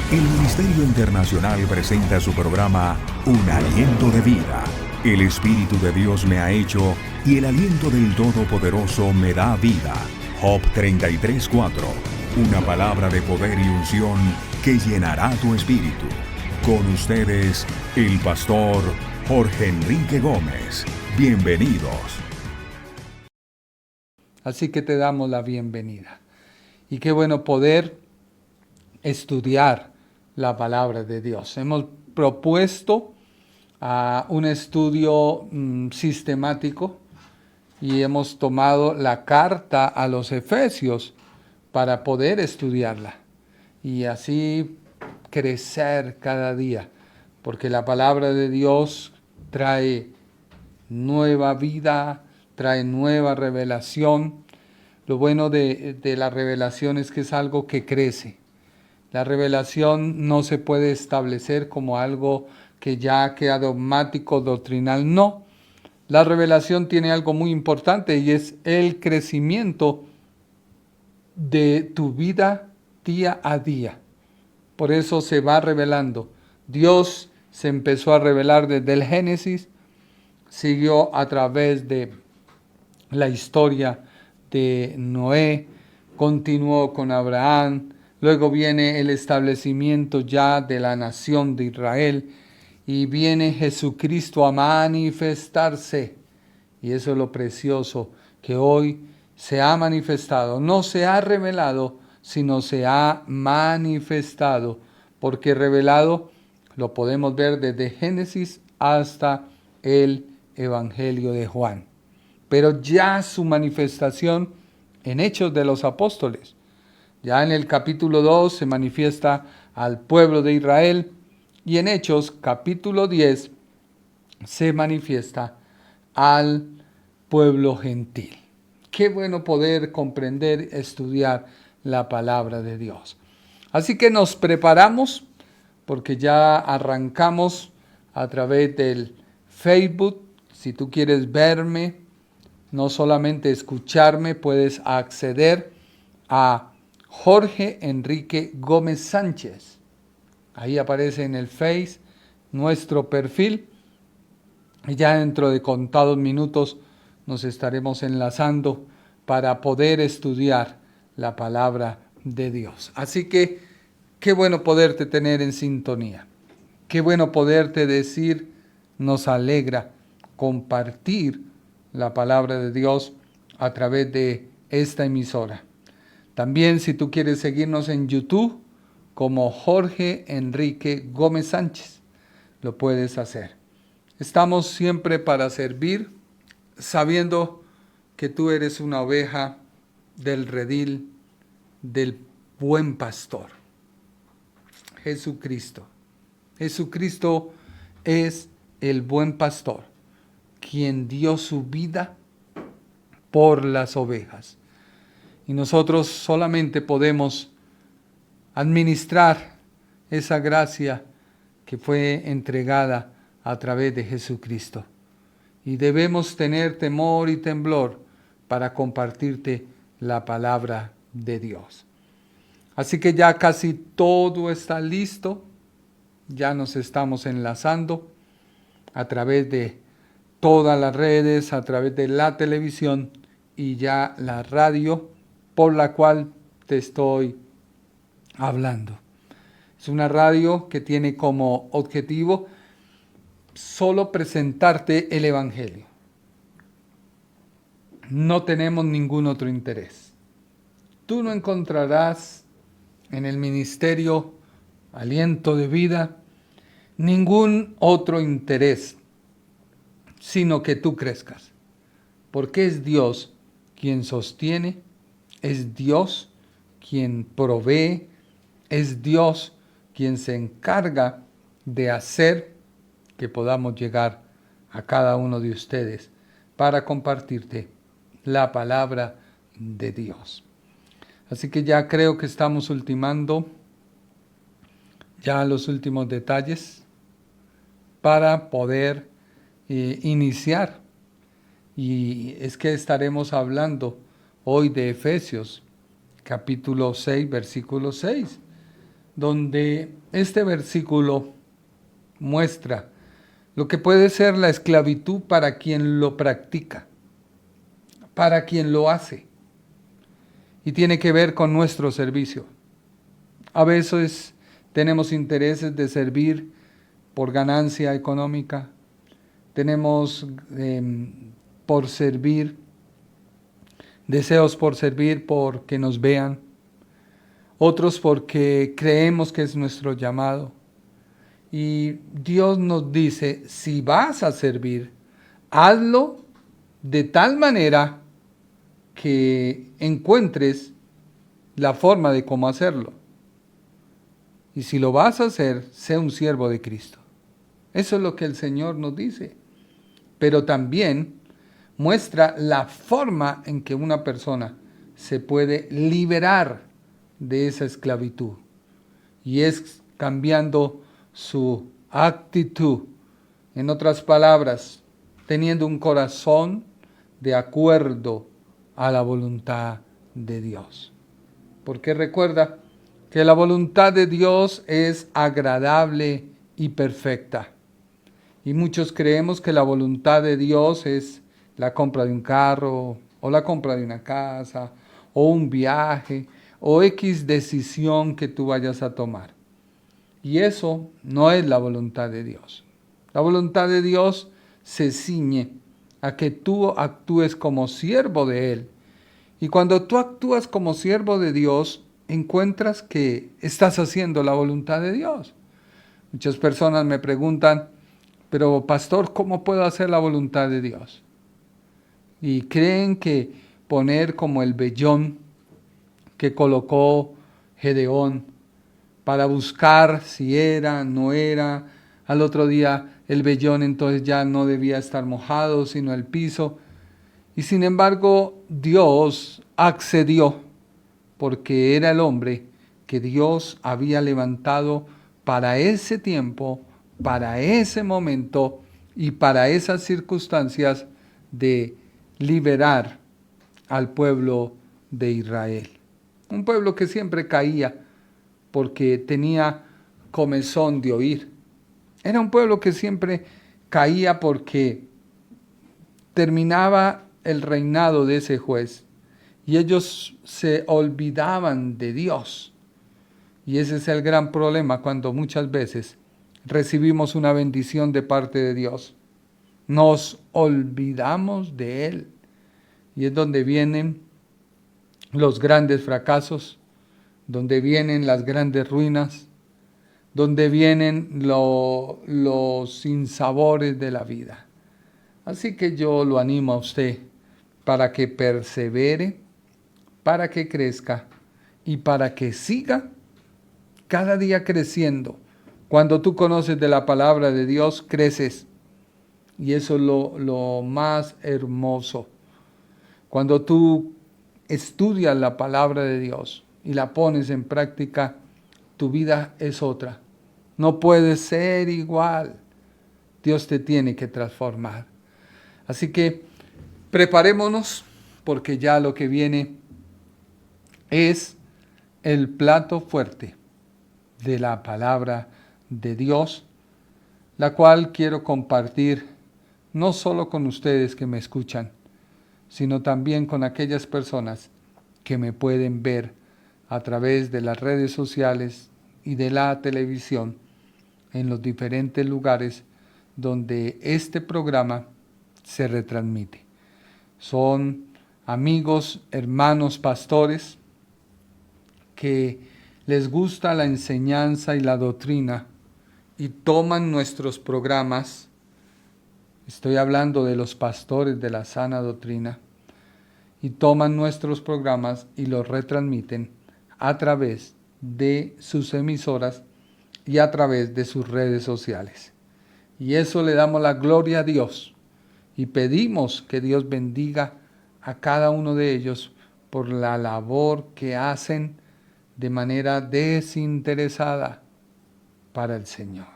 El Ministerio Internacional presenta su programa Un Aliento de Vida. El Espíritu de Dios me ha hecho y el aliento del Todopoderoso me da vida. Job 33:4. Una palabra de poder y unción que llenará tu espíritu. Con ustedes, el pastor Jorge Enrique Gómez. Bienvenidos. Así que te damos la bienvenida. Y qué bueno poder estudiar la palabra de Dios. Hemos propuesto un estudio sistemático y hemos tomado la carta a los Efesios para poder estudiarla y así crecer cada día, porque la palabra de Dios trae nueva vida, trae nueva revelación. Lo bueno de la revelación es que es algo que crece. La revelación no se puede establecer como algo que ya queda dogmático, doctrinal. No, la revelación tiene algo muy importante y es el crecimiento de tu vida día a día. Por eso se va revelando. Dios se empezó a revelar desde el Génesis, siguió a través de la historia de Noé, continuó con Abraham, luego viene el establecimiento ya de la nación de Israel y viene Jesucristo a manifestarse. Y eso es lo precioso, que hoy se ha manifestado, no se ha revelado, sino se ha manifestado, porque revelado lo podemos ver desde Génesis hasta el Evangelio de Juan. Pero ya su manifestación en Hechos de los Apóstoles. Ya en el capítulo 2 se manifiesta al pueblo de Israel y en Hechos capítulo 10 se manifiesta al pueblo gentil. Qué bueno poder comprender, estudiar la palabra de Dios. Así que nos preparamos porque ya arrancamos a través del Facebook. Si tú quieres verme, no solamente escucharme, puedes acceder a Jorge Enrique Gómez Sánchez. Ahí aparece en el Face nuestro perfil. Y ya dentro de contados minutos nos estaremos enlazando para poder estudiar la palabra de Dios. Así que qué bueno poderte tener en sintonía. Qué bueno poderte decir, nos alegra compartir la palabra de Dios a través de esta emisora. También si tú quieres seguirnos en YouTube como Jorge Enrique Gómez Sánchez, lo puedes hacer. Estamos siempre para servir, sabiendo que tú eres una oveja del redil del buen pastor, Jesucristo. Jesucristo es el buen pastor, quien dio su vida por las ovejas. Y nosotros solamente podemos administrar esa gracia que fue entregada a través de Jesucristo. Y debemos tener temor y temblor para compartirte la palabra de Dios. Así que ya casi todo está listo. Ya nos estamos enlazando a través de todas las redes, a través de la televisión y ya la radio por la cual te estoy hablando. Es una radio que tiene como objetivo solo presentarte el Evangelio. No tenemos ningún otro interés. Tú no encontrarás en el ministerio Aliento de Vida ningún otro interés, sino que tú crezcas. Porque es Dios quien sostiene, es Dios quien provee, es Dios quien se encarga de hacer que podamos llegar a cada uno de ustedes para compartirte la palabra de Dios. Así que ya creo que estamos ultimando ya los últimos detalles para poder iniciar. Y es que estaremos hablando hoy de Efesios, capítulo 6, versículo 6. donde este versículo muestra lo que puede ser la esclavitud para quien lo practica, para quien lo hace, y tiene que ver con nuestro servicio. A veces tenemos intereses de servir por ganancia económica, tenemos por servir, deseos por servir porque nos vean, otros porque creemos que es nuestro llamado. Y Dios nos dice, si vas a servir, hazlo de tal manera que encuentres la forma de cómo hacerlo. Y si lo vas a hacer, sé un siervo de Cristo. Eso es lo que el Señor nos dice. Pero también muestra la forma en que una persona se puede liberar de esa esclavitud. Y es cambiando su actitud. En otras palabras, teniendo un corazón de acuerdo a la voluntad de Dios. Porque recuerda que la voluntad de Dios es agradable y perfecta. Y muchos creemos que la voluntad de Dios es la compra de un carro, o la compra de una casa, o un viaje, o X decisión que tú vayas a tomar. Y eso no es la voluntad de Dios. La voluntad de Dios se ciñe a que tú actúes como siervo de Él. Y cuando tú actúas como siervo de Dios, encuentras que estás haciendo la voluntad de Dios. Muchas personas me preguntan, pero pastor, ¿cómo puedo hacer la voluntad de Dios? Y creen que poner como el vellón que colocó Gedeón para buscar si era, no era, al otro día el vellón entonces ya no debía estar mojado, sino el piso. Y sin embargo, Dios accedió porque era el hombre que Dios había levantado para ese tiempo, para ese momento y para esas circunstancias de liberar al pueblo de Israel. Un pueblo que siempre caía porque tenía comezón de oír. Era un pueblo que siempre caía porque terminaba el reinado de ese juez y ellos se olvidaban de Dios. Y ese es el gran problema cuando muchas veces recibimos una bendición de parte de Dios. Nos olvidamos de Él. Y es donde vienen los grandes fracasos, donde vienen las grandes ruinas, donde vienen los sinsabores de la vida. Así que yo lo animo a usted para que persevere, para que crezca y para que siga cada día creciendo. Cuando tú conoces de la palabra de Dios, creces. Y eso es lo más hermoso. Cuando tú estudias la palabra de Dios y la pones en práctica, tu vida es otra. No puede ser igual. Dios te tiene que transformar. Así que preparémonos porque ya lo que viene es el plato fuerte de la palabra de Dios, la cual quiero compartir no solo con ustedes que me escuchan, sino también con aquellas personas que me pueden ver a través de las redes sociales y de la televisión en los diferentes lugares donde este programa se retransmite. Son amigos, hermanos, pastores que les gusta la enseñanza y la doctrina y toman nuestros programas. Estoy hablando de los pastores de la sana doctrina. Y toman nuestros programas y los retransmiten a través de sus emisoras y a través de sus redes sociales. Y eso le damos la gloria a Dios. Y pedimos que Dios bendiga a cada uno de ellos por la labor que hacen de manera desinteresada para el Señor.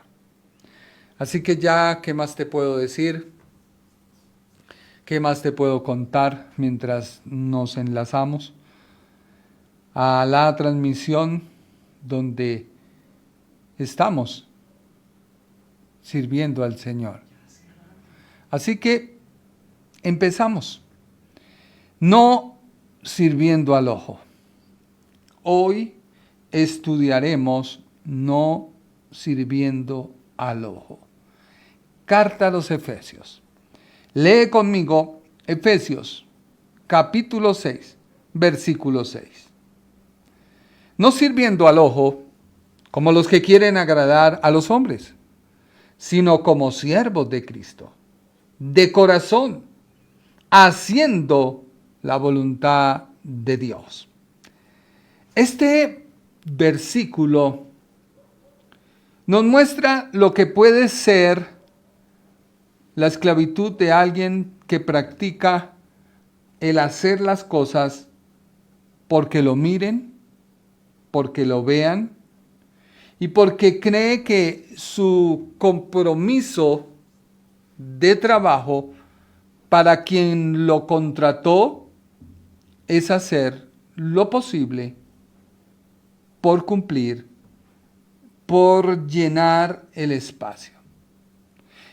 Así que ya, ¿qué más te puedo decir? ¿Qué más te puedo contar mientras nos enlazamos a la transmisión donde estamos sirviendo al Señor. Así que empezamos. No sirviendo al ojo. Hoy estudiaremos no sirviendo al ojo. Carta a los Efesios. Lee conmigo Efesios capítulo 6, versículo 6. No sirviendo al ojo como los que quieren agradar a los hombres, sino como siervos de Cristo, de corazón, haciendo la voluntad de Dios. Este versículo nos muestra lo que puede ser la esclavitud de alguien que practica el hacer las cosas porque lo miren, porque lo vean y porque cree que su compromiso de trabajo para quien lo contrató es hacer lo posible por cumplir, por llenar el espacio.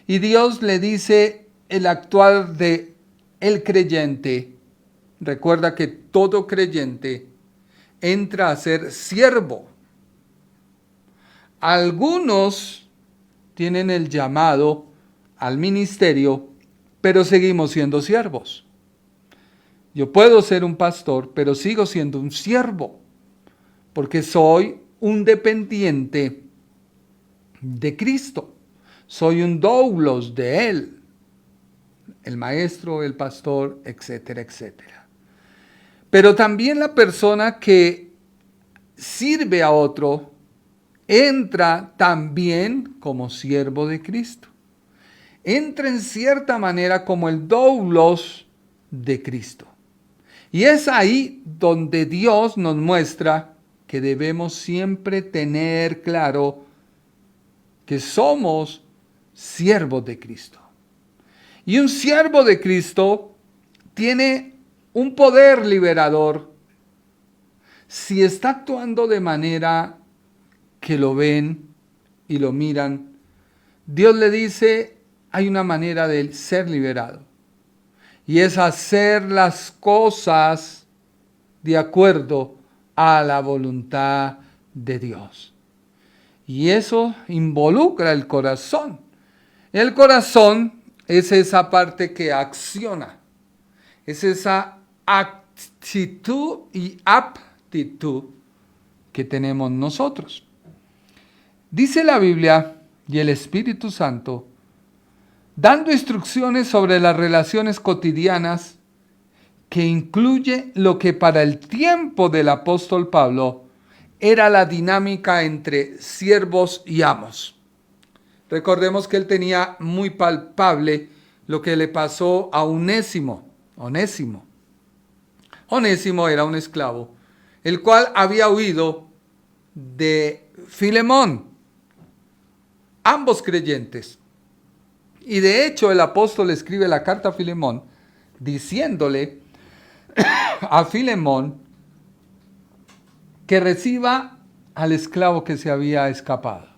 Y Dios le dice el actuar de el creyente. Recuerda que todo creyente entra a ser siervo. Algunos tienen el llamado al ministerio, pero seguimos siendo siervos. Yo puedo ser un pastor, pero sigo siendo un siervo, porque soy un dependiente de Cristo. Soy un doulos de Él, el maestro, el pastor, etcétera, etcétera. Pero también la persona que sirve a otro entra también como siervo de Cristo. Entra en cierta manera como el doulos de Cristo. Y es ahí donde Dios nos muestra que debemos siempre tener claro que somos siervos de Cristo. Y un siervo de Cristo tiene un poder liberador si está actuando de manera que lo ven y lo miran. Dios le dice, hay una manera de ser liberado. Y es hacer las cosas de acuerdo a la voluntad de Dios. Y eso involucra el corazón. El corazón es esa parte que acciona. Es esa actitud y aptitud que tenemos nosotros. Dice la Biblia y el Espíritu Santo, dando instrucciones sobre las relaciones cotidianas, que incluye lo que para el tiempo del apóstol Pablo era la dinámica entre siervos y amos. Recordemos que él tenía muy palpable lo que le pasó a Onésimo. Onésimo era un esclavo, el cual había huido de Filemón, ambos creyentes. Y de hecho el apóstol escribe la carta a Filemón diciéndole a Filemón que reciba al esclavo que se había escapado,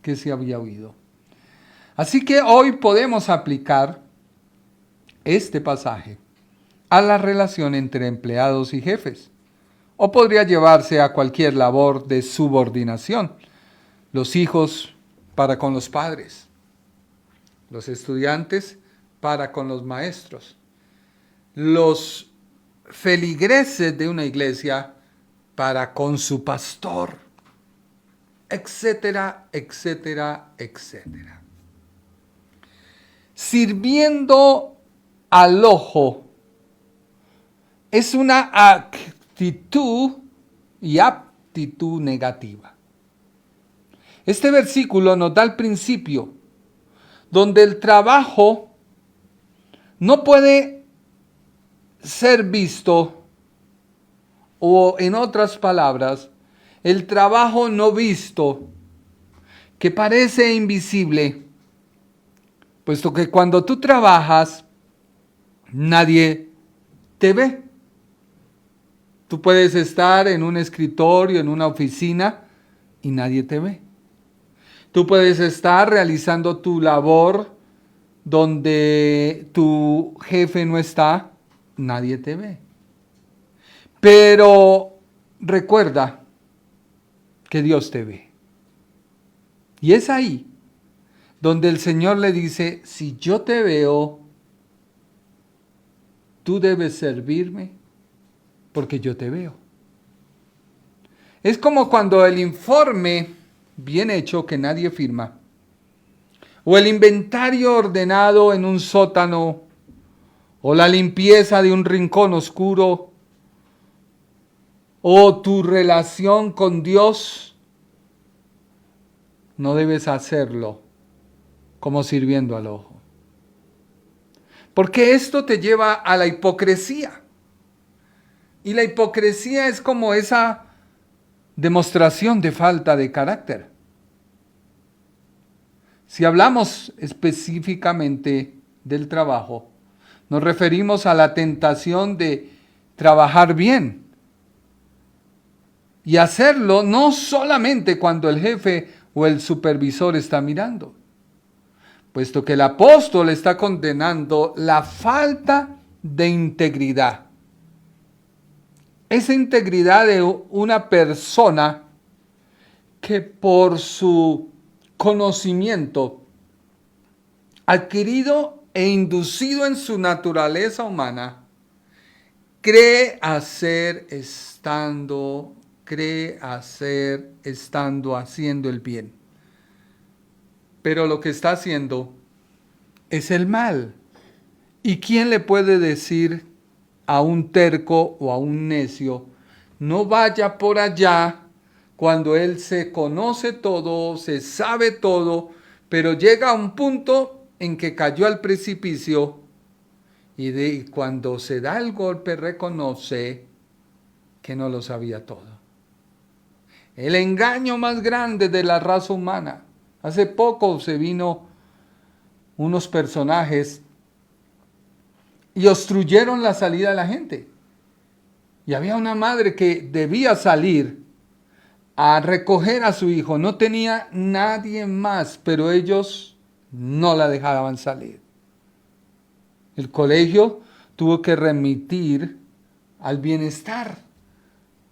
que se había huido. Así que hoy podemos aplicar este pasaje a la relación entre empleados y jefes, o podría llevarse a cualquier labor de subordinación. Los hijos para con los padres, los estudiantes para con los maestros, los feligreses de una iglesia para con su pastor, etcétera, etcétera, etcétera. Sirviendo al ojo es una actitud y aptitud negativa. Este versículo nos da el principio donde el trabajo no puede ser visto, o en otras palabras, el trabajo no visto, que parece invisible, puesto que cuando tú trabajas, nadie te ve. Tú puedes estar en un escritorio, en una oficina, y nadie te ve. Tú puedes estar realizando tu labor donde tu jefe no está, nadie te ve. Pero recuerda que Dios te ve. Y es ahí donde el Señor le dice, si yo te veo, tú debes servirme porque yo te veo. Es como cuando el informe bien hecho que nadie firma, o el inventario ordenado en un sótano, o la limpieza de un rincón oscuro, o tu relación con Dios, no debes hacerlo como sirviendo al ojo. Porque esto te lleva a la hipocresía. Y la hipocresía es como esa demostración de falta de carácter. Si hablamos específicamente del trabajo, nos referimos a la tentación de trabajar bien y hacerlo no solamente cuando el jefe o el supervisor está mirando, puesto que el apóstol está condenando la falta de integridad. Esa integridad de una persona que por su conocimiento adquirido e inducido en su naturaleza humana, cree hacer estando haciendo el bien. Pero lo que está haciendo es el mal. ¿Y quién le puede decir a un terco o a un necio, no vaya por allá, cuando él se conoce todo, se sabe todo, pero llega a un punto en que cayó al precipicio y cuando se da el golpe reconoce que no lo sabía todo? El engaño más grande de la raza humana. Hace poco se vino unos personajes y obstruyeron la salida de la gente. Y había una madre que debía salir a recoger a su hijo. No tenía nadie más, pero ellos no la dejaban salir. El colegio tuvo que remitir al bienestar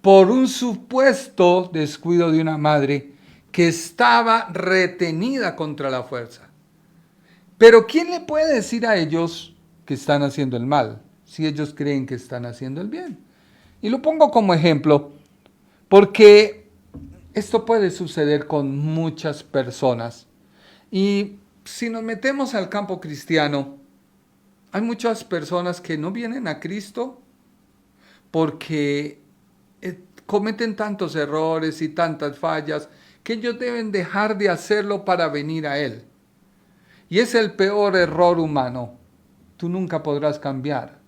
por un supuesto descuido de una madre que estaba retenida contra la fuerza. Pero ¿quién le puede decir a ellos que están haciendo el mal si ellos creen que están haciendo el bien? Y lo pongo como ejemplo porque esto puede suceder con muchas personas. Y si nos metemos al campo cristiano, hay muchas personas que no vienen a Cristo porque cometen tantos errores y tantas fallas que ellos deben dejar de hacerlo para venir a Él. Y es el peor error humano. Tú nunca podrás cambiar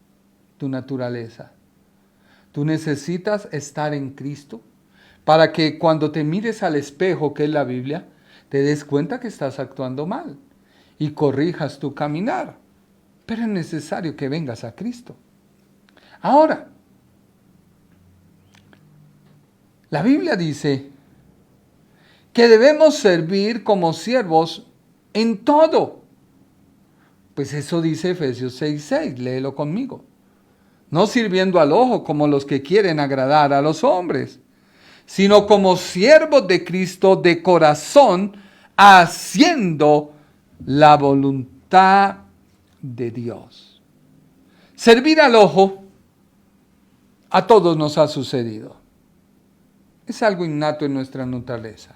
tu naturaleza. Tú necesitas estar en Cristo para que cuando te mires al espejo, que es la Biblia, te des cuenta que estás actuando mal y corrijas tu caminar. Pero es necesario que vengas a Cristo. Ahora, la Biblia dice que debemos servir como siervos en todo. Pues eso dice Efesios 6:6, léelo conmigo. No sirviendo al ojo como los que quieren agradar a los hombres, sino como siervos de Cristo de corazón, haciendo la voluntad de Dios. Servir al ojo a todos nos ha sucedido. Es algo innato en nuestra naturaleza.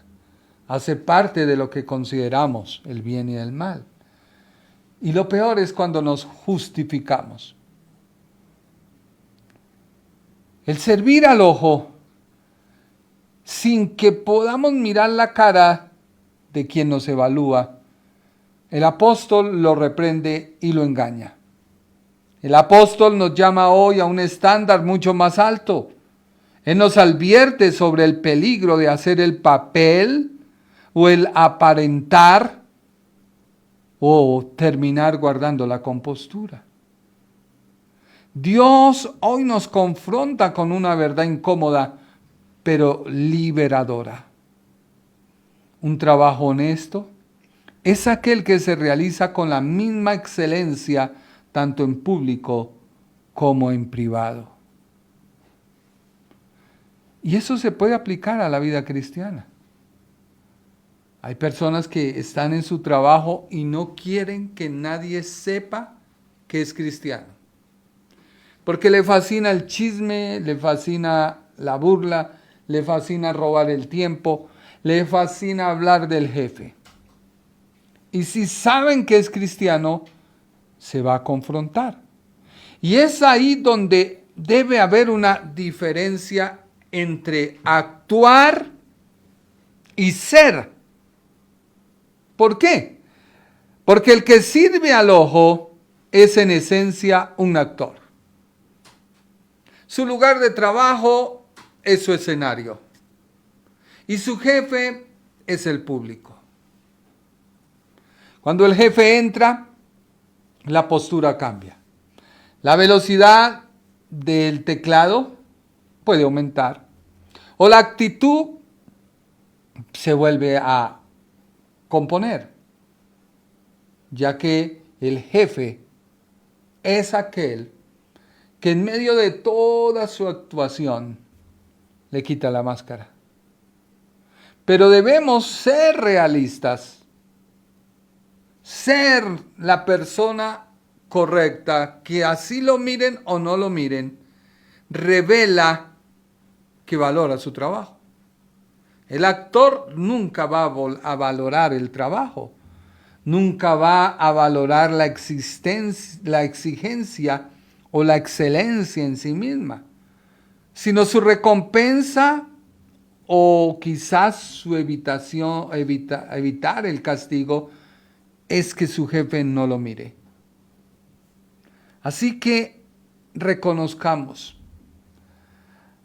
Hace parte de lo que consideramos el bien y el mal. Y lo peor es cuando nos justificamos. El servir al ojo sin que podamos mirar la cara de quien nos evalúa, el apóstol lo reprende y lo engaña. El apóstol nos llama hoy a un estándar mucho más alto. Él nos advierte sobre el peligro de hacer el papel o el aparentar o terminar guardando la compostura. Dios hoy nos confronta con una verdad incómoda, pero liberadora. un trabajo honesto, es aquel que se realiza con la misma excelencia tanto en público como en privado. Y eso se puede aplicar a la vida cristiana. Hay personas que están en su trabajo y no quieren que nadie sepa que es cristiano. Porque le fascina el chisme, le fascina la burla, le fascina robar el tiempo, le fascina hablar del jefe. Y si saben que es cristiano, se va a confrontar. Y es ahí donde debe haber una diferencia entre actuar y ser. ¿Por qué? Porque el que sirve al ojo es en esencia un actor. Su lugar de trabajo es su escenario. Y su jefe es el público. Cuando el jefe entra, la postura cambia. La velocidad del teclado puede aumentar. O la actitud se vuelve a componer. Ya que el jefe es aquel que en medio de toda su actuación le quita la máscara. Pero debemos ser realistas, ser la persona correcta, que así lo miren o no lo miren, revela que valora su trabajo. El actor nunca va a valorar el trabajo, nunca va a valorar la exigencia o la excelencia en sí misma, sino su recompensa o quizás su evitar el castigo es que su jefe no lo mire. Así que reconozcamos,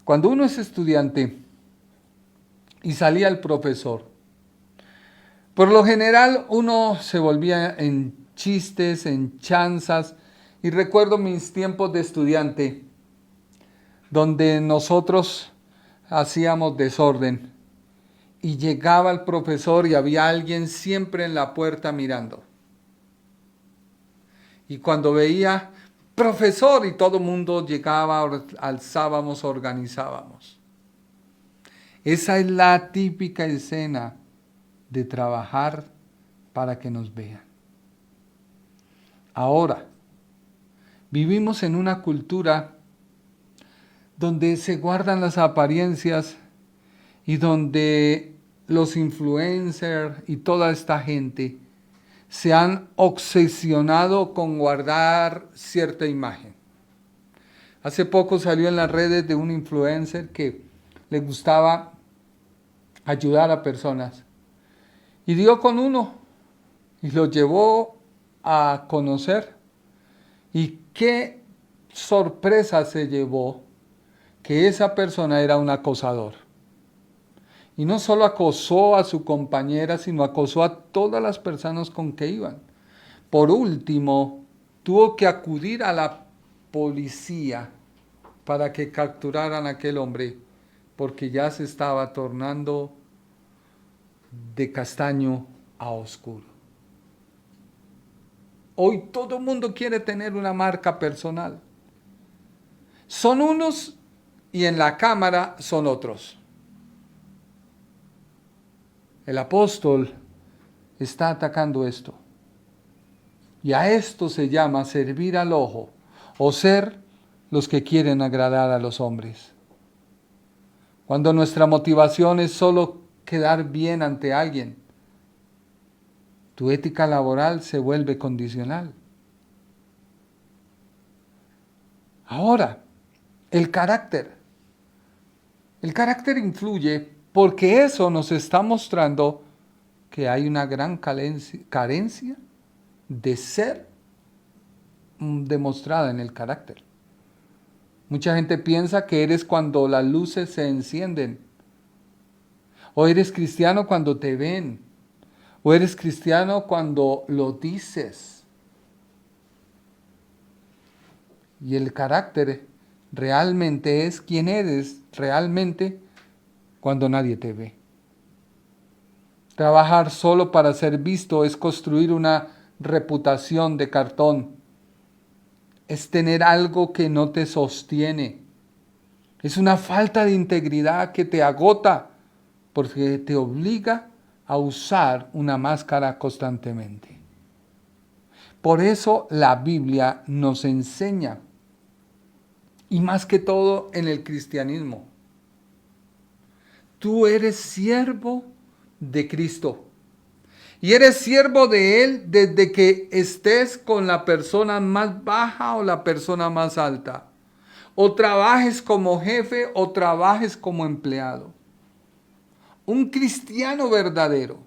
cuando uno es estudiante y salía el profesor, por lo general uno se volvía en chistes, en chanzas, y recuerdo mis tiempos de estudiante, donde nosotros hacíamos desorden, y llegaba el profesor y había alguien siempre en la puerta mirando. Y cuando veía, profesor, y todo el mundo llegaba, alzábamos, organizábamos. Esa es la típica escena de trabajar para que nos vean. Ahora, vivimos en una cultura donde se guardan las apariencias y donde los influencers y toda esta gente se han obsesionado con guardar cierta imagen. Hace poco salió en las redes de un influencer que le gustaba ayudar a personas y dio con uno y lo llevó a conocer, y qué sorpresa se llevó, que esa persona era un acosador. Y no solo acosó a su compañera, sino acosó a todas las personas con que iban. Por último, tuvo que acudir a la policía para que capturaran a aquel hombre, porque ya se estaba tornando de castaño a oscuro. Hoy todo el mundo quiere tener una marca personal. Son unos y en la cámara son otros. El apóstol está atacando esto. Y a esto se llama servir al ojo, o ser los que quieren agradar a los hombres. Cuando nuestra motivación es solo quedar bien ante alguien, tu ética laboral se vuelve condicional. Ahora, el carácter. El carácter influye porque eso nos está mostrando que hay una gran carencia de ser demostrada en el carácter. Mucha gente piensa que eres cuando las luces se encienden, o eres cristiano cuando te ven, o eres cristiano cuando lo dices. Y el carácter realmente es quién eres realmente cuando nadie te ve. Trabajar solo para ser visto es construir una reputación de cartón. Es tener algo que no te sostiene. Es una falta de integridad que te agota porque te obliga a usar una máscara constantemente. Por eso la Biblia nos enseña, y más que todo en el cristianismo, tú eres siervo de Cristo. Y eres siervo de Él desde que estés con la persona más baja o la persona más alta. O trabajes como jefe o trabajes como empleado. Un cristiano verdadero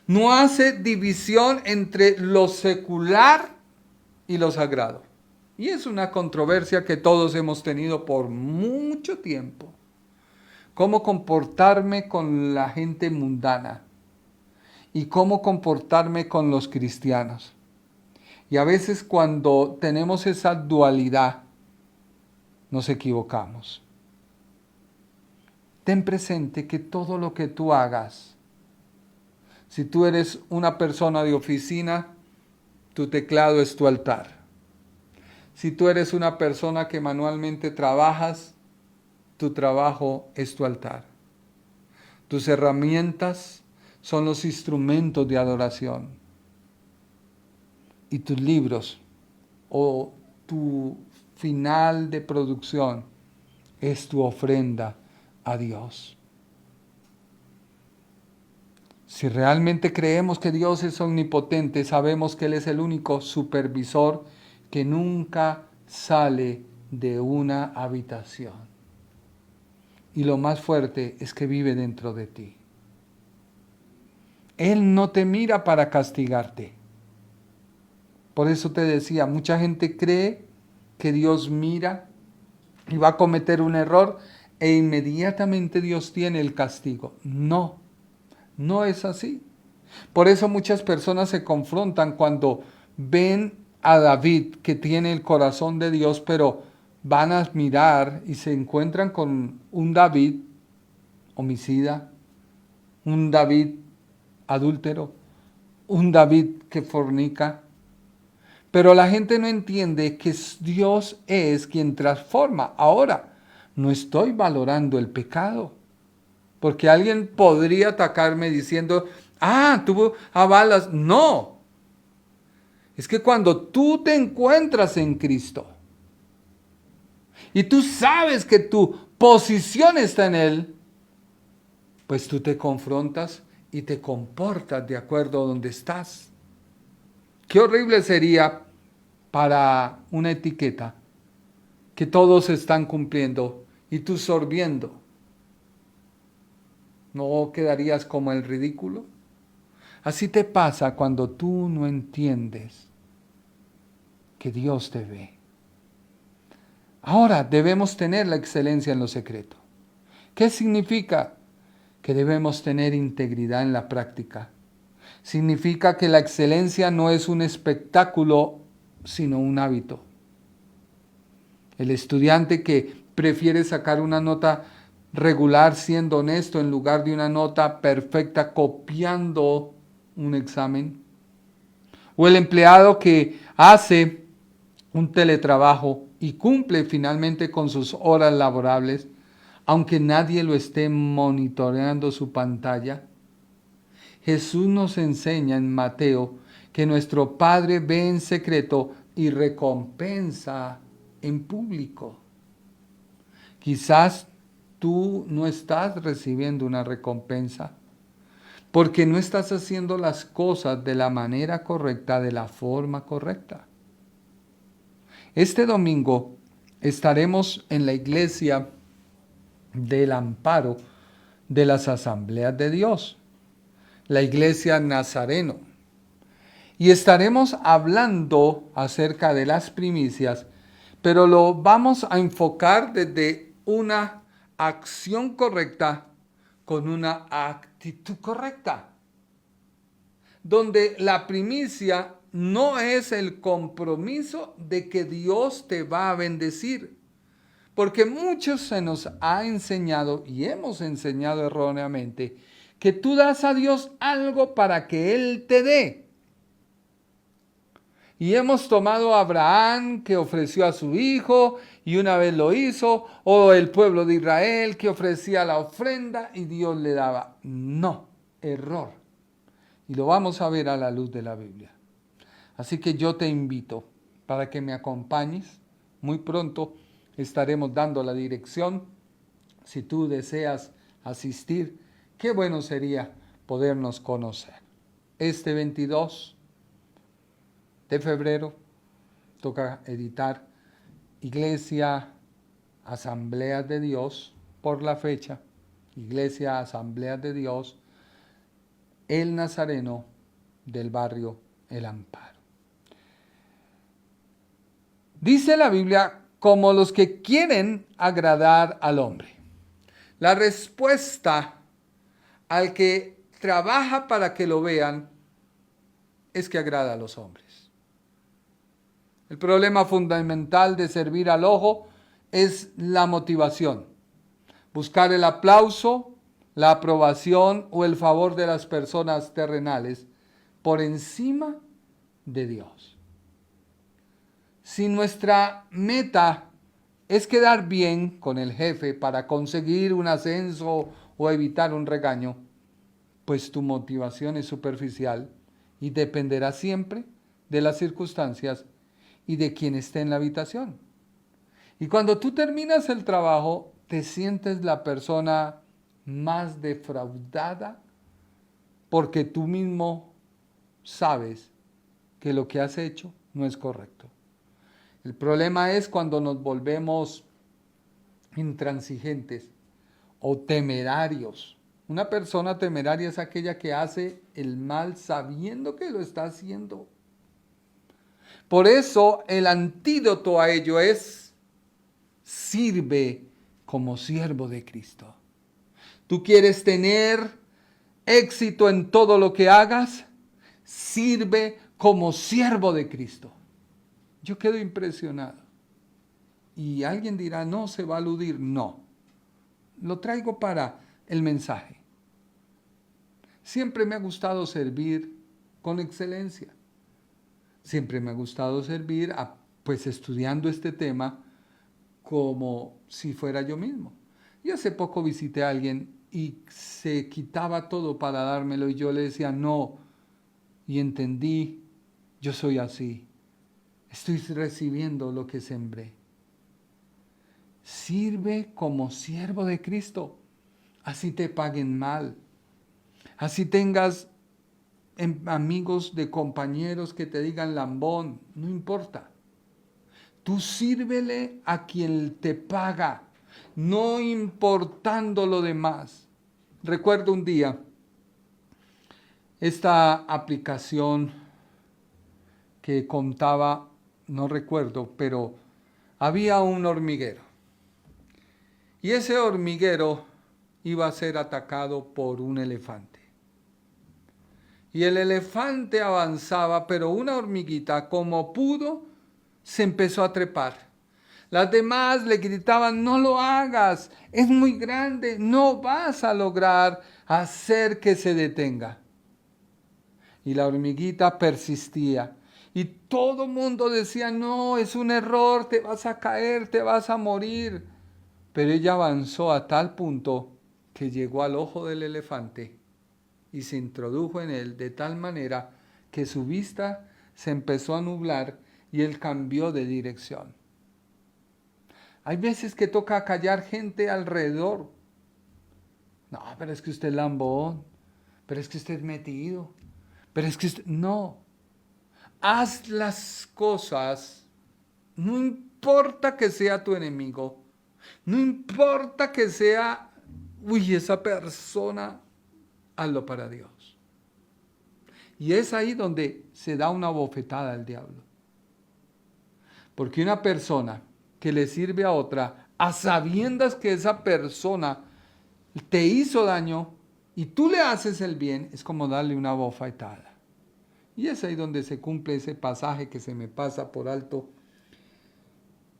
no hace división entre lo secular y lo sagrado. Y es una controversia que todos hemos tenido por mucho tiempo. Cómo comportarme con la gente mundana y cómo comportarme con los cristianos. Y a veces cuando tenemos esa dualidad, nos equivocamos. Ten presente que todo lo que tú hagas, si tú eres una persona de oficina, tu teclado es tu altar. Si tú eres una persona que manualmente trabajas, tu trabajo es tu altar. Tus herramientas son los instrumentos de adoración. Y tus libros o tu final de producción es tu ofrenda a Dios. Si realmente creemos que Dios es omnipotente, sabemos que Él es el único supervisor que nunca sale de una habitación. Y lo más fuerte es que vive dentro de ti. Él no te mira para castigarte. Por eso te decía, mucha gente cree que Dios mira y va a cometer un error e inmediatamente Dios tiene el castigo. No, no es así. Por eso muchas personas se confrontan cuando ven a David que tiene el corazón de Dios, pero van a mirar y se encuentran con un David homicida, un David adúltero, un David que fornica. Pero la gente no entiende que Dios es quien transforma. Ahora, no estoy valorando el pecado, porque alguien podría atacarme diciendo, tú avalas. No, es que cuando tú te encuentras en Cristo y tú sabes que tu posición está en Él, pues tú te confrontas y te comportas de acuerdo a donde estás. Qué horrible sería para una etiqueta que todos están cumpliendo y tú sorbiendo. ¿No quedarías como el ridículo? Así te pasa cuando tú no entiendes que Dios te ve. Ahora debemos tener la excelencia en lo secreto. ¿Qué significa? Que debemos tener integridad en la práctica. Significa que la excelencia no es un espectáculo, sino un hábito. El estudiante que prefiere sacar una nota regular siendo honesto en lugar de una nota perfecta copiando un examen. O el empleado que hace un teletrabajo y cumple finalmente con sus horas laborables, aunque nadie lo esté monitoreando su pantalla. Jesús nos enseña en Mateo que nuestro Padre ve en secreto y recompensa en público. Quizás tú no estás recibiendo una recompensa porque no estás haciendo las cosas de la manera correcta, de la forma correcta. Este domingo estaremos en la iglesia del Amparo de las Asambleas de Dios, la iglesia Nazareno. Y estaremos hablando acerca de las primicias, pero lo vamos a enfocar desde una acción correcta con una actitud correcta. Donde la primicia no es el compromiso de que Dios te va a bendecir. Porque muchos se nos ha enseñado y hemos enseñado erróneamente que tú das a Dios algo para que Él te dé. Y hemos tomado a Abraham, que ofreció a su hijo y una vez lo hizo, o el pueblo de Israel que ofrecía la ofrenda y Dios le daba. No, error. Y lo vamos a ver a la luz de la Biblia. Así que yo te invito para que me acompañes. Muy pronto estaremos dando la dirección. Si tú deseas asistir, qué bueno sería podernos conocer. Este 22 de febrero toca editar Iglesia Asambleas de Dios por la fecha. Iglesia Asambleas de Dios, El Nazareno del barrio El Amparo. Dice la Biblia, como los que quieren agradar al hombre. La respuesta al que trabaja para que lo vean es que agrada a los hombres. El problema fundamental de servir al ojo es la motivación. Buscar el aplauso, la aprobación o el favor de las personas terrenales por encima de Dios. Si nuestra meta es quedar bien con el jefe para conseguir un ascenso o evitar un regaño, pues tu motivación es superficial y dependerá siempre de las circunstancias y de quien esté en la habitación. Y cuando tú terminas el trabajo, te sientes la persona más defraudada porque tú mismo sabes que lo que has hecho no es correcto. El problema es cuando nos volvemos intransigentes o temerarios. Una persona temeraria es aquella que hace el mal sabiendo que lo está haciendo. Por eso el antídoto a ello es: sirve como siervo de Cristo. ¿Tú quieres tener éxito en todo lo que hagas? Sirve como siervo de Cristo. Yo quedo impresionado. Y alguien dirá, no, se va a aludir. No, lo traigo para el mensaje. Siempre me ha gustado servir con excelencia. Siempre me ha gustado servir, pues estudiando este tema como si fuera yo mismo. Y hace poco visité a alguien y se quitaba todo para dármelo y yo le decía no. Y entendí, yo soy así. Estoy recibiendo lo que sembré. Sirve como siervo de Cristo. Así te paguen mal. Así tengas amigos de compañeros que te digan lambón. No importa. Tú sírvele a quien te paga, no importando lo demás. Recuerdo un día esta aplicación que contaba, no recuerdo, pero había un hormiguero. Y ese hormiguero iba a ser atacado por un elefante. Y el elefante avanzaba, pero una hormiguita, como pudo, se empezó a trepar. Las demás le gritaban, no lo hagas, es muy grande, no vas a lograr hacer que se detenga. Y la hormiguita persistía. Y todo el mundo decía, no, es un error, te vas a caer, te vas a morir. Pero ella avanzó a tal punto que llegó al ojo del elefante y se introdujo en él de tal manera que su vista se empezó a nublar y él cambió de dirección. Hay veces que toca callar gente alrededor. No, pero es que usted es lambón, pero es que usted es metido, pero es que usted... No, haz las cosas, no importa que sea tu enemigo, no importa que sea, esa persona, hazlo para Dios. Y es ahí donde se da una bofetada al diablo. Porque una persona que le sirve a otra, a sabiendas que esa persona te hizo daño y tú le haces el bien, es como darle una bofetada. Y es ahí donde se cumple ese pasaje que se me pasa por alto,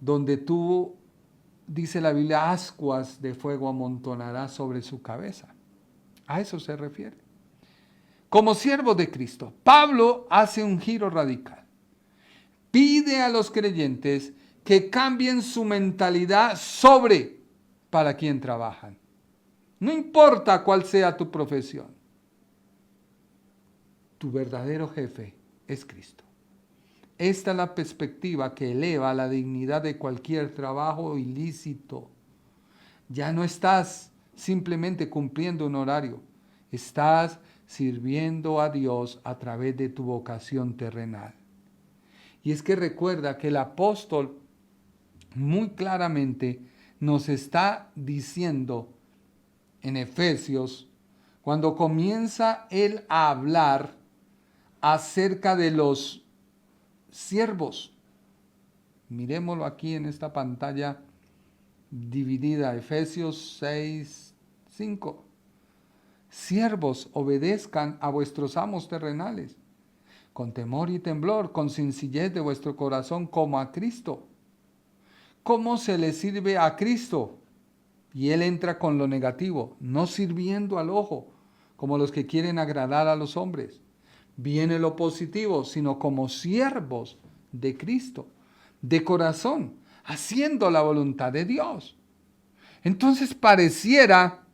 donde tú, dice la Biblia, ascuas de fuego amontonarás sobre su cabeza. A eso se refiere. Como siervo de Cristo, Pablo hace un giro radical. Pide a los creyentes que cambien su mentalidad sobre para quien trabajan. No importa cuál sea tu profesión. Tu verdadero jefe es Cristo. Esta es la perspectiva que eleva la dignidad de cualquier trabajo ilícito. Ya no estás simplemente cumpliendo un horario. Estás sirviendo a Dios a través de tu vocación terrenal. Y es que recuerda que el apóstol muy claramente nos está diciendo en Efesios, cuando comienza él a hablar acerca de los siervos. Miremoslo aquí en esta pantalla dividida, Efesios 6, 5. Siervos, obedezcan a vuestros amos terrenales, con temor y temblor, con sencillez de vuestro corazón, como a Cristo. ¿Cómo se le sirve a Cristo? Y él entra con lo negativo, no sirviendo al ojo, como los que quieren agradar a los hombres. Viene lo positivo, sino como siervos de Cristo, de corazón, haciendo la voluntad de Dios. Entonces pareciera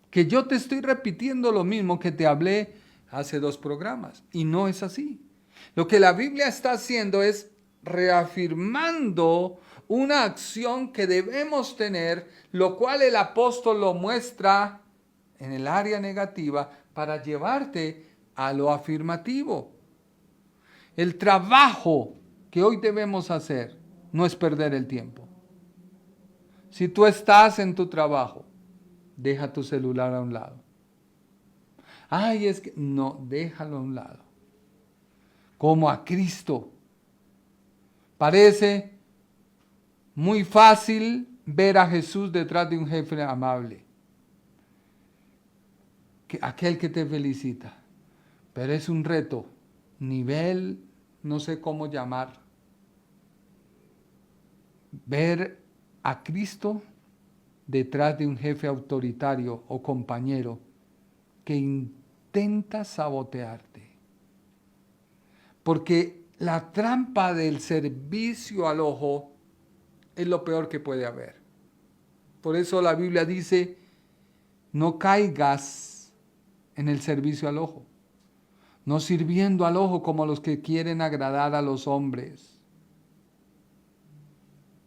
que yo te estoy repitiendo lo mismo que te hablé hace 2 programas, y no es así. Lo que la Biblia está haciendo es reafirmando una acción que debemos tener, lo cual el apóstol lo muestra en el área negativa para llevarte a lo afirmativo. El trabajo que hoy debemos hacer no es perder el tiempo. Si tú estás en tu trabajo, deja tu celular a un lado. Ay, es que no, déjalo a un lado. Como a Cristo. Parece muy fácil ver a Jesús detrás de un jefe amable, aquel que te felicita, pero es un reto, nivel, no sé cómo llamar, ver a Cristo detrás de un jefe autoritario o compañero que intenta sabotearte. Porque la trampa del servicio al ojo es lo peor que puede haber. Por eso la Biblia dice, no caigas en el servicio al ojo, no sirviendo al ojo como los que quieren agradar a los hombres,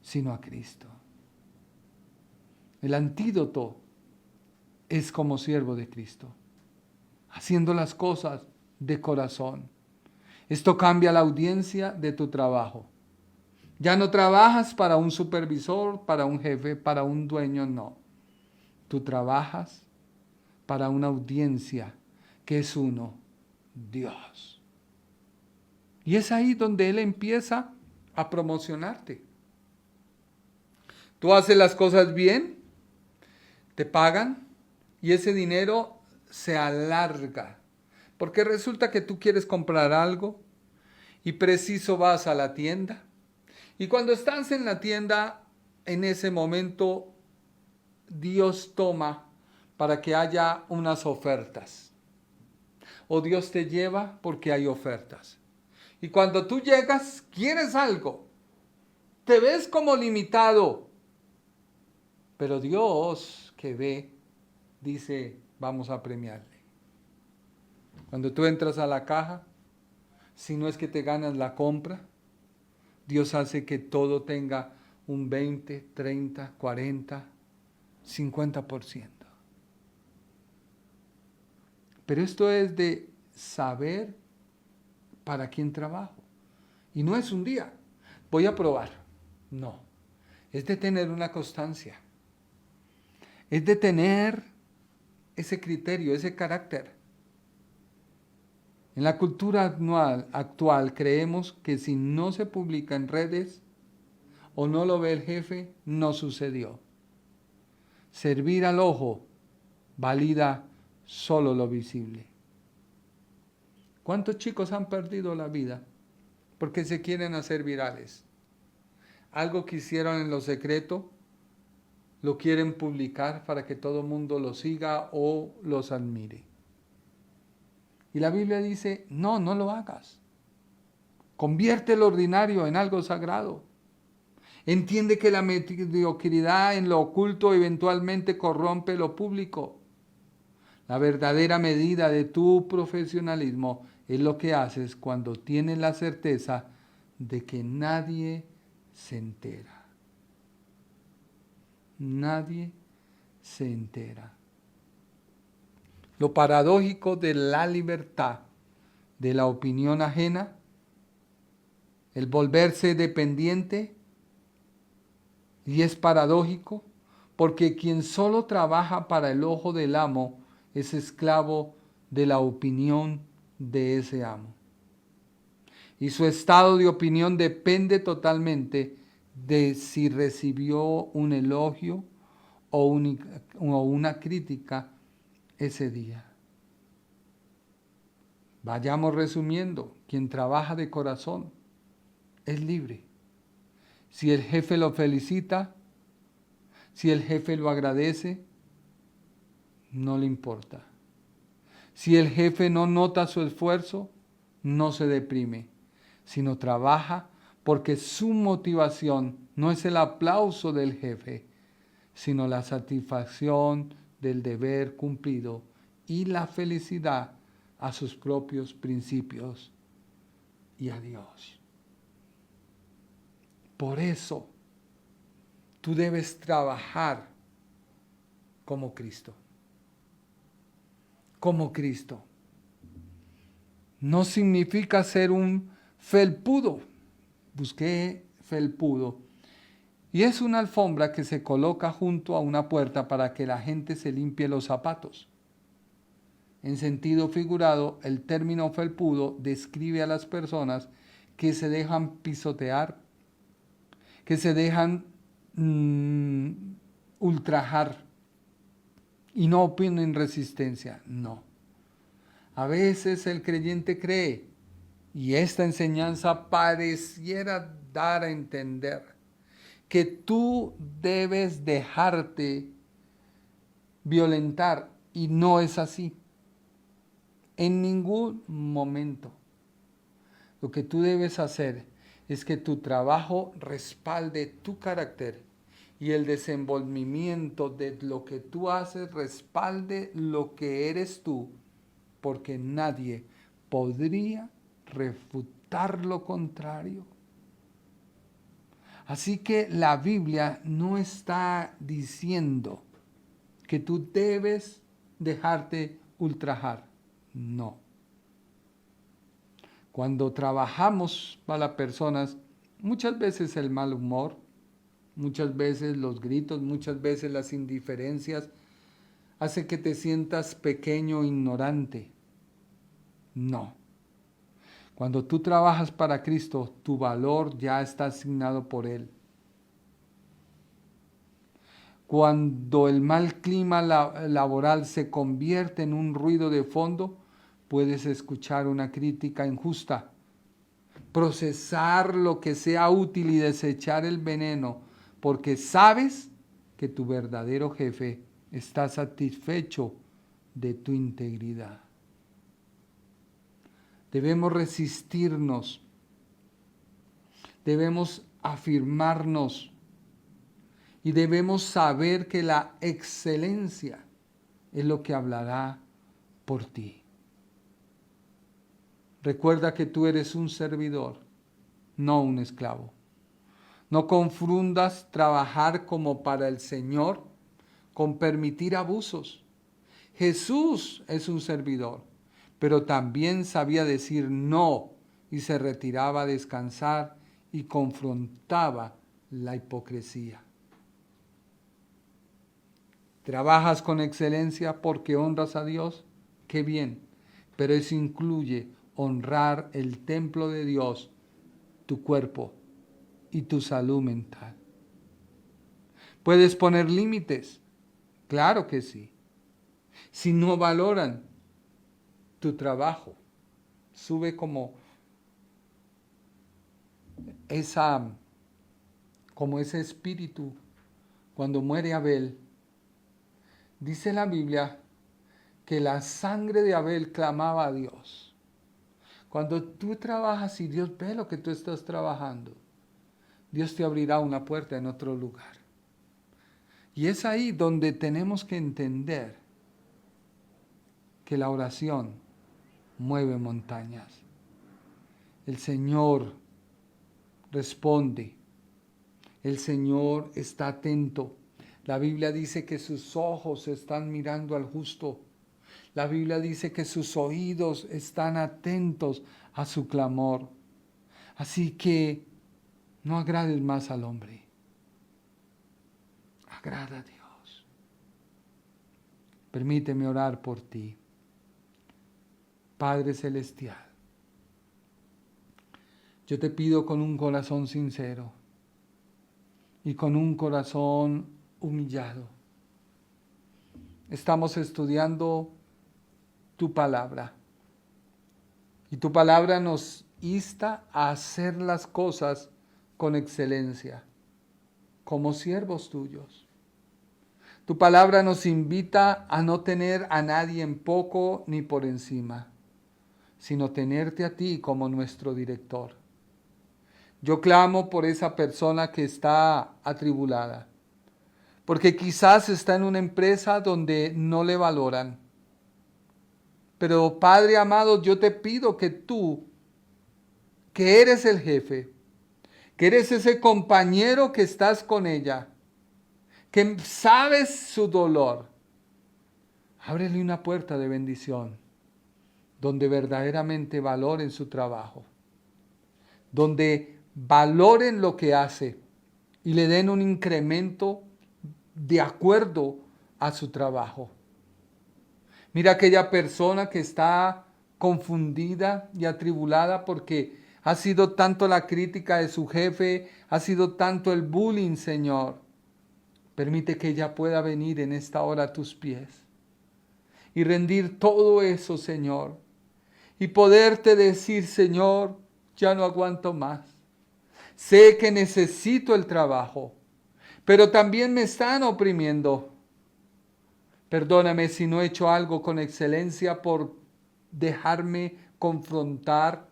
sino a Cristo. El antídoto es como siervo de Cristo, haciendo las cosas de corazón. Esto cambia la audiencia de tu trabajo. Ya no trabajas para un supervisor, para un jefe, para un dueño, no. Tú trabajas para una audiencia que es uno, Dios. Y es ahí donde Él empieza a promocionarte. Tú haces las cosas bien, te pagan y ese dinero se alarga. Porque resulta que tú quieres comprar algo y preciso vas a la tienda. Y cuando estás en la tienda, en ese momento, Dios toma para que haya unas ofertas. O Dios te lleva porque hay ofertas. Y cuando tú llegas, quieres algo. Te ves como limitado. Pero Dios que ve, dice, vamos a premiarle. Cuando tú entras a la caja, si no es que te ganas la compra, Dios hace que todo tenga un 20, 30, 40, 50%. Pero esto es de saber para quién trabajo. Y no es un día, voy a probar. No, es de tener una constancia. Es de tener ese criterio, ese carácter. En la cultura actual creemos que si no se publica en redes o no lo ve el jefe, no sucedió. Servir al ojo valida solo lo visible. ¿Cuántos chicos han perdido la vida porque se quieren hacer virales? Algo que hicieron en lo secreto lo quieren publicar para que todo el mundo lo siga o los admire. Y la Biblia dice, no, no lo hagas. Convierte lo ordinario en algo sagrado. Entiende que la mediocridad en lo oculto eventualmente corrompe lo público. La verdadera medida de tu profesionalismo es lo que haces cuando tienes la certeza de que nadie se entera. Nadie se entera. Lo paradójico de la libertad de la opinión ajena, el volverse dependiente, y es paradójico porque quien solo trabaja para el ojo del amo es esclavo de la opinión de ese amo. Y su estado de opinión depende totalmente de si recibió un elogio o una crítica ese día. Vayamos resumiendo, quien trabaja de corazón es libre. Si el jefe lo felicita, si el jefe lo agradece, no le importa. Si el jefe no nota su esfuerzo, no se deprime, sino trabaja porque su motivación no es el aplauso del jefe, sino la satisfacción del deber cumplido y la felicidad a sus propios principios y a Dios. Por eso, tú debes trabajar como Cristo. Como Cristo. No significa ser un felpudo. Busqué felpudo. Y es una alfombra que se coloca junto a una puerta para que la gente se limpie los zapatos. En sentido figurado, el término felpudo describe a las personas que se dejan pisotear, que se dejan ultrajar y no oponen resistencia. No. A veces el creyente cree, y esta enseñanza pareciera dar a entender, que tú debes dejarte violentar, y no es así. En ningún momento. Lo que tú debes hacer es que tu trabajo respalde tu carácter y el desenvolvimiento de lo que tú haces respalde lo que eres tú, porque nadie podría refutar lo contrario. Así que la Biblia no está diciendo que tú debes dejarte ultrajar. No. Cuando trabajamos para personas, muchas veces el mal humor, muchas veces los gritos, muchas veces las indiferencias, hace que te sientas pequeño, ignorante. No. Cuando tú trabajas para Cristo, tu valor ya está asignado por Él. Cuando el mal clima laboral se convierte en un ruido de fondo, puedes escuchar una crítica injusta, procesar lo que sea útil y desechar el veneno, porque sabes que tu verdadero jefe está satisfecho de tu integridad. Debemos resistirnos, debemos afirmarnos y debemos saber que la excelencia es lo que hablará por ti. Recuerda que tú eres un servidor, no un esclavo. No confundas trabajar como para el Señor con permitir abusos. Jesús es un servidor, pero también sabía decir no y se retiraba a descansar y confrontaba la hipocresía. ¿Trabajas con excelencia porque honras a Dios? ¡Qué bien! Pero eso incluye honrar el templo de Dios, tu cuerpo y tu salud mental. ¿Puedes poner límites? Claro que sí. Si no valoran tu trabajo, sube como ese espíritu cuando muere Abel, dice la Biblia que la sangre de Abel clamaba a Dios. Cuando tú trabajas y Dios ve lo que tú estás trabajando, Dios te abrirá una puerta en otro lugar. Y es ahí donde tenemos que entender que la oración mueve montañas. El Señor responde. El Señor está atento. La Biblia dice que sus ojos están mirando al justo. La Biblia dice que sus oídos están atentos a su clamor. Así que no agrades más al hombre. Agrada a Dios. Permíteme orar por ti. Padre Celestial, yo te pido con un corazón sincero y con un corazón humillado. Estamos estudiando tu palabra y tu palabra nos insta a hacer las cosas con excelencia, como siervos tuyos. Tu palabra nos invita a no tener a nadie en poco ni por encima, sino tenerte a ti como nuestro director. Yo clamo por esa persona que está atribulada, porque quizás está en una empresa donde no le valoran. Pero Padre amado, yo te pido que tú, que eres el jefe, que eres ese compañero que estás con ella, que sabes su dolor, ábrele una puerta de bendición, donde verdaderamente valoren su trabajo, donde valoren lo que hace y le den un incremento de acuerdo a su trabajo. Mira aquella persona que está confundida y atribulada porque ha sido tanto la crítica de su jefe, ha sido tanto el bullying, Señor. Permite que ella pueda venir en esta hora a tus pies y rendir todo eso, Señor, y poderte decir, Señor, ya no aguanto más. Sé que necesito el trabajo, pero también me están oprimiendo. Perdóname si no he hecho algo con excelencia por dejarme confrontar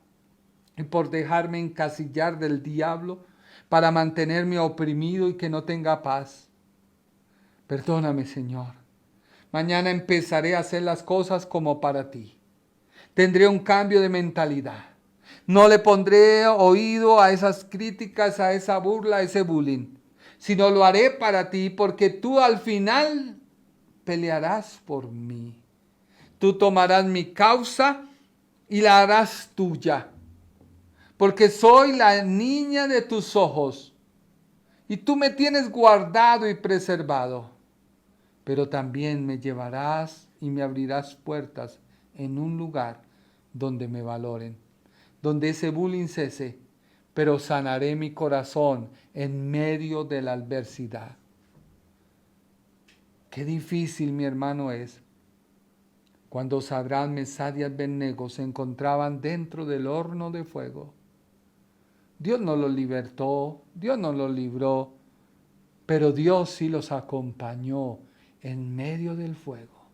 y por dejarme encasillar del diablo para mantenerme oprimido y que no tenga paz. Perdóname, Señor. Mañana empezaré a hacer las cosas como para ti. Tendré un cambio de mentalidad. No le pondré oído a esas críticas, a esa burla, a ese bullying, sino lo haré para ti, porque tú al final pelearás por mí. Tú tomarás mi causa y la harás tuya, porque soy la niña de tus ojos y tú me tienes guardado y preservado, pero también me llevarás y me abrirás puertas en un lugar donde me valoren, donde ese bullying cese, pero sanaré mi corazón en medio de la adversidad. Qué difícil, mi hermano, es cuando Sadrach, Mesach y Abednego se encontraban dentro del horno de fuego. Dios no los libertó, Dios no los libró, pero Dios sí los acompañó en medio del fuego.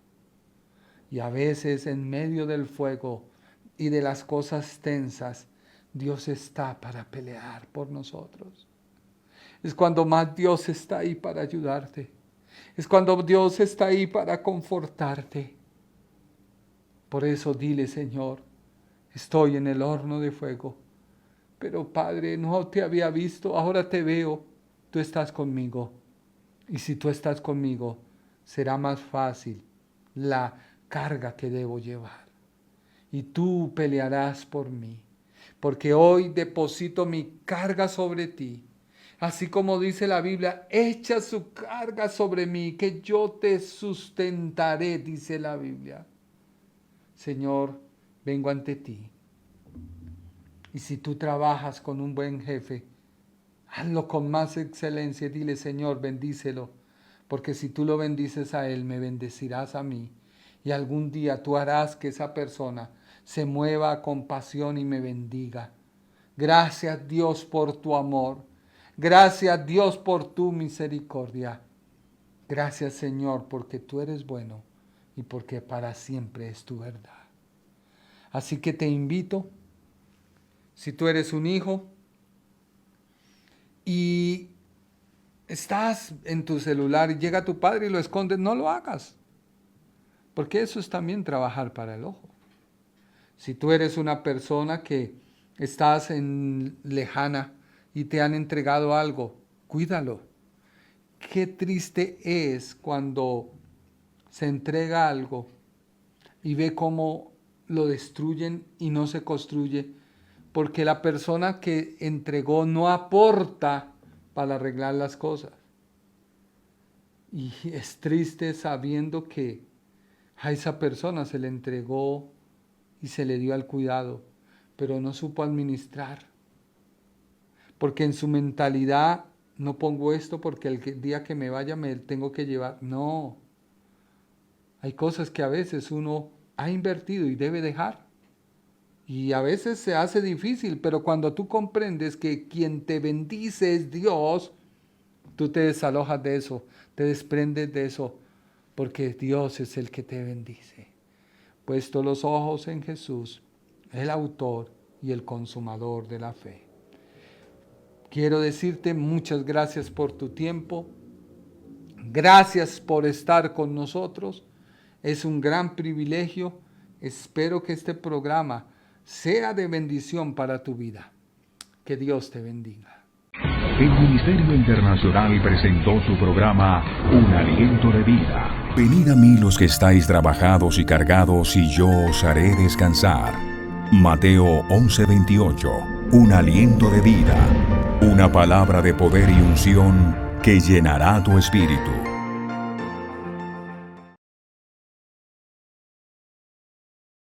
Y a veces en medio del fuego y de las cosas tensas, Dios está para pelear por nosotros. Es cuando más Dios está ahí para ayudarte. Es cuando Dios está ahí para confortarte. Por eso dile, Señor, estoy en el horno de fuego, pero Padre, no te había visto, ahora te veo, tú estás conmigo. Y si tú estás conmigo, será más fácil la carga que debo llevar. Y tú pelearás por mí, porque hoy deposito mi carga sobre ti. Así como dice la Biblia, echa su carga sobre mí, que yo te sustentaré, dice la Biblia. Señor, vengo ante ti. Y si tú trabajas con un buen jefe, hazlo con más excelencia. Dile, Señor, bendícelo, porque si tú lo bendices a él, me bendecirás a mí. Y algún día tú harás que esa persona se mueva a compasión y me bendiga. Gracias, Dios, por tu amor. Gracias, Dios, por tu misericordia. Gracias, Señor, porque tú eres bueno y porque para siempre es tu verdad. Así que te invito, si tú eres un hijo y estás en tu celular y llega tu padre y lo escondes, no lo hagas, porque eso es también trabajar para el ojo. Si tú eres una persona que estás lejana y te han entregado algo, cuídalo. Qué triste es cuando se entrega algo y ve cómo lo destruyen y no se construye, porque la persona que entregó no aporta para arreglar las cosas. Y es triste sabiendo que a esa persona se le entregó y se le dio al cuidado, pero no supo administrar. Porque en su mentalidad, no pongo esto porque el día que me vaya me tengo que llevar. No. Hay cosas que a veces uno ha invertido y debe dejar. Y a veces se hace difícil, pero cuando tú comprendes que quien te bendice es Dios, tú te desalojas de eso, te desprendes de eso, porque Dios es el que te bendice. Puesto los ojos en Jesús, el autor y el consumador de la fe. Quiero decirte muchas gracias por tu tiempo. Gracias por estar con nosotros. Es un gran privilegio. Espero que este programa sea de bendición para tu vida. Que Dios te bendiga. El Ministerio Internacional presentó su programa Un Aliento de Vida. Venid a mí los que estáis trabajados y cargados, y yo os haré descansar. Mateo 11:28. Un aliento de vida. Una palabra de poder y unción que llenará tu espíritu.